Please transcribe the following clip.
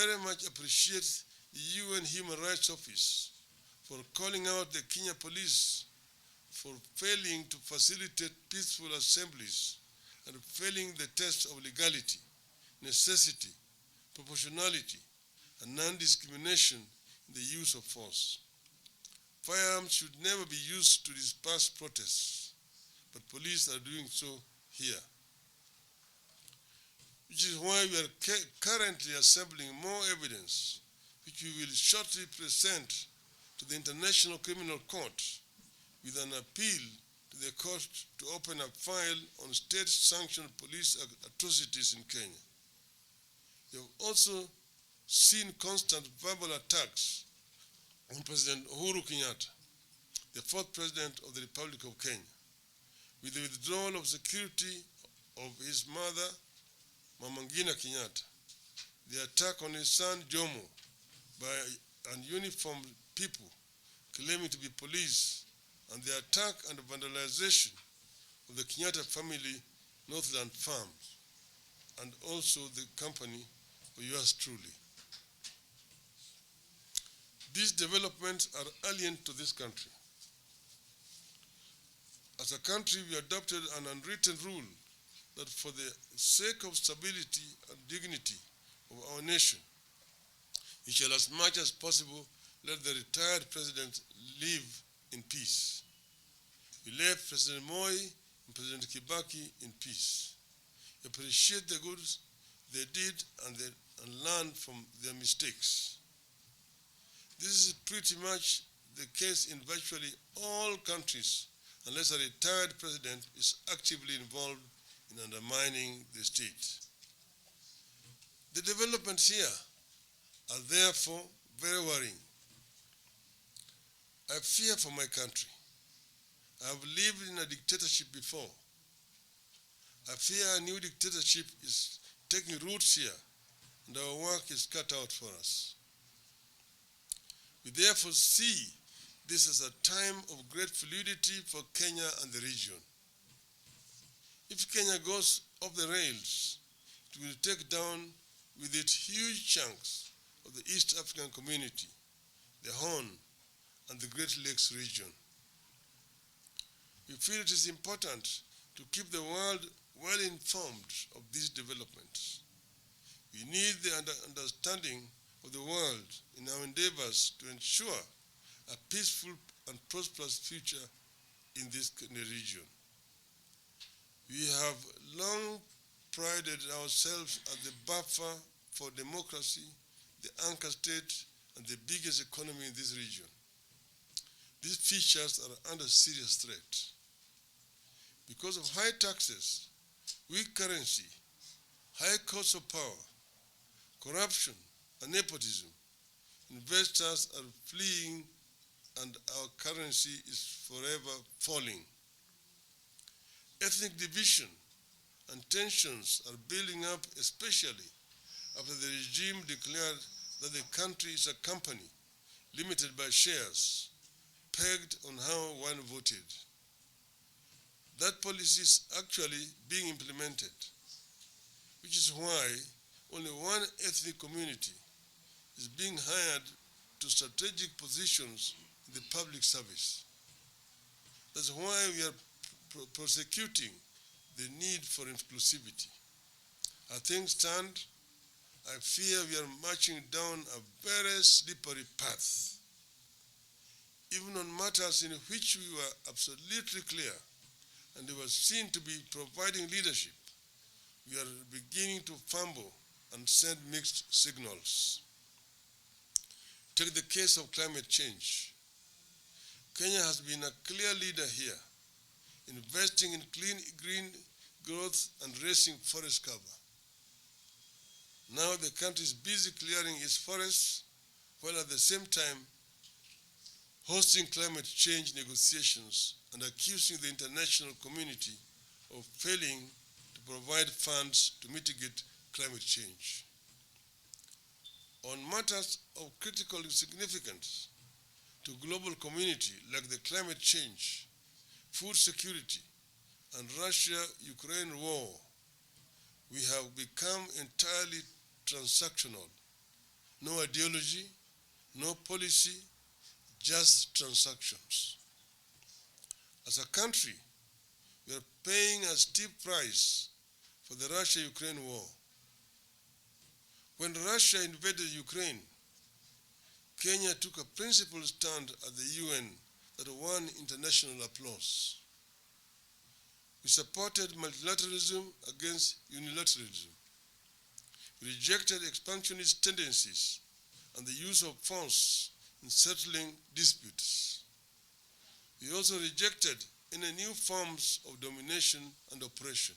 very much appreciate the UN Human Rights Office for calling out the Kenya police for failing to facilitate peaceful assemblies and failing the test of legality, necessity, proportionality, and non-discrimination in the use of force. Firearms should never be used to disperse protests, but police are doing so here. Which is why we are currently assembling more evidence, which we will shortly present to the International Criminal Court with an appeal to the court to open a file on state-sanctioned police atrocities in Kenya. We have also seen constant verbal attacks on President Uhuru Kenyatta, the fourth president of the Republic of Kenya, with the withdrawal of security of his mother, Mama Ngina Kenyatta, the attack on his son Jomo by uniformed people claiming to be police, and the attack and vandalization of the Kenyatta family Northland farms, and also the company of yours truly. These developments are alien to this country. As a country, we adopted an unwritten rule that for the sake of stability and dignity of our nation, we shall as much as possible let the retired president live in peace. We left President Moi and President Kibaki in peace. We appreciate the good they did and learn from their mistakes. This is pretty much the case in virtually all countries, unless a retired president is actively involved in undermining the state. The developments here are therefore very worrying. I fear for my country. I have lived in a dictatorship before. I fear a new dictatorship is taking roots here, and our work is cut out for us. We therefore see this as a time of great fluidity for Kenya and the region. If Kenya goes off the rails, it will take down with it huge chunks of the East African community, the Horn, and the Great Lakes region. We feel it is important to keep the world well informed of these developments. We need the understanding of the world in our endeavors to ensure a peaceful and prosperous future in this region. We have long prided ourselves as the buffer for democracy, the anchor state, and the biggest economy in this region. These features are under serious threat. Because of high taxes, weak currency, high cost of power, corruption, and nepotism, investors are fleeing and our currency is forever falling. Ethnic division and tensions are building up, especially after the regime declared that the country is a company limited by shares, pegged on how one voted. That policy is actually being implemented, which is why only one ethnic community is being hired to strategic positions in the public service. That's why we are prosecuting the need for inclusivity. As things stand, I fear we are marching down a very slippery path. Even on matters in which we were absolutely clear and they were seen to be providing leadership, we are beginning to fumble and send mixed signals. Take the case of climate change. Kenya has been a clear leader here, investing in clean green growth and raising forest cover. Now the country is busy clearing its forests, while at the same time hosting climate change negotiations and accusing the international community of failing to provide funds to mitigate climate change. On matters of critical significance to global community like the climate change, food security, and Russia-Ukraine war, we have become entirely transactional no ideology, no policy, just transactions. As a country, we are paying a steep price for the Russia-Ukraine war. When Russia invaded Ukraine, Kenya took a principled stand at the UN that won international applause. We supported multilateralism against unilateralism. We rejected expansionist tendencies and the use of force in settling disputes. We also rejected any new forms of domination and oppression.